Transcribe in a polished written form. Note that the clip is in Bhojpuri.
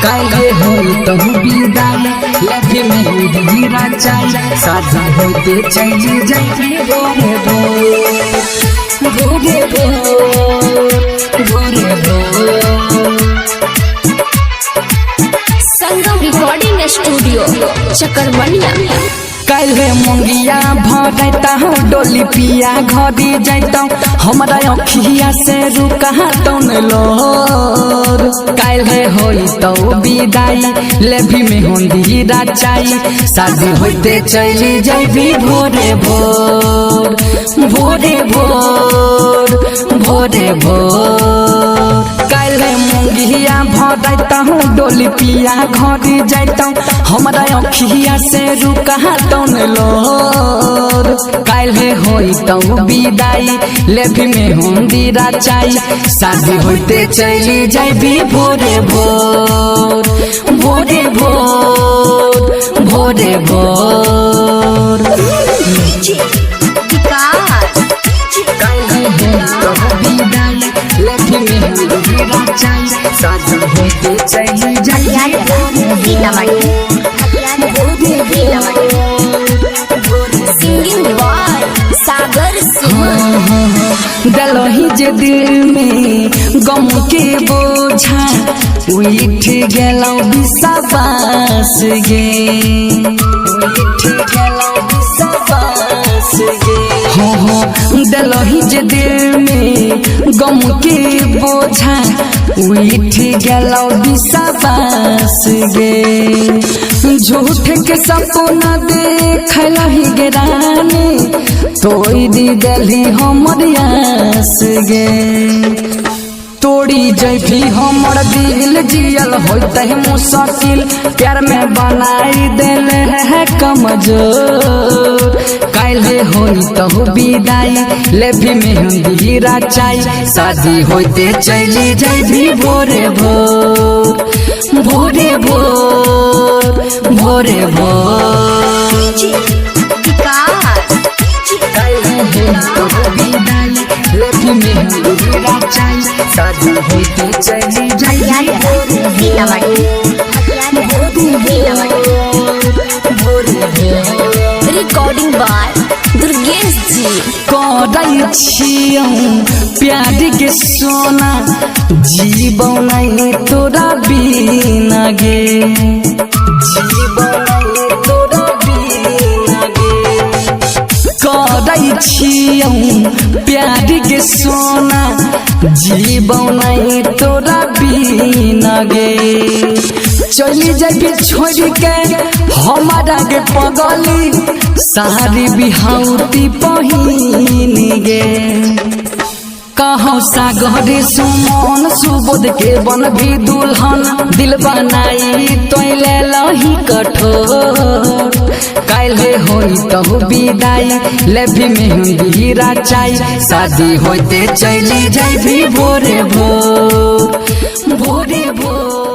काहे होई तो विदाई लेके मेहंदी रचाई शादी होते चली जाई भोरे भोरे भोरे भोरे। संगम रिकॉर्डिंग स्टूडियो चकरमनिया। काल्हे मंगिया भरता डोली पिया घरी जाता हमारा अखिया से रुका तौन लोर। काल्हे होई तो विदाई लेभी मेहंदी रचाई शादी होते चली जाबी भोरे भोर भोरे भोर भोरे भोर। काल्हे मंगिया भरता डोली पिया घरी जाता हमारा अखिया से रुका तौन लोर। काल्हे होई तो विदाई लेभी मेहंदी रचाई शादी होते चली जाबी भोरे भोर भोरे भोर भोरे भोर। काल्हे होई तो विदाई लेभी मेहंदी रचाई शादी होते चली जाबी सिंगिंग बॉय सागर दलही जे दिल में गम के बोझा उठ गेलौ विश्वास गे उठ गेलौ विश्वास गे। हो दलही जे दिल में गम के बोझा उठ गेलौ विश्वास गे। झूठ के सपना देखला ही गिरानी तोड़ी दिली हमर आस गे। तोड़ी जैभी हमर दिल जियल होते मुश्किल प्यार में बनाई दिल है कमजोर। काल्हे होई तो विदाई लेभी मेहंदी रचाई शादी होते चली जाबी भोरे भोर भोरे भोर भोरे भोर। काल्हे होई तो विदाई लेभी मेहंदी रचाई शादी होते चली जाबी भोरे भोर। रिकॉर्डिंग बाय दुर्गेश जी। करै छियौ प्यार के सोना जीवन नहीं तोरा बिना गे जीवन नहीं तोरा बिना गे। करै छियौ प्यार के सोना जीवन नहीं तोरा बिना गे। चली जाबी छोड़ के हमारा के पगली सारी बिहाउती पहिन गे। कहो सागर सुमन सुबोध के बन भी दुल्हन दिल बनाई तो ले लही कठोर। काल्हे होई तो विदाई लेभी मेहंदी रचाई शादी होते चली जाबी भोरे भोर भोरे भोर।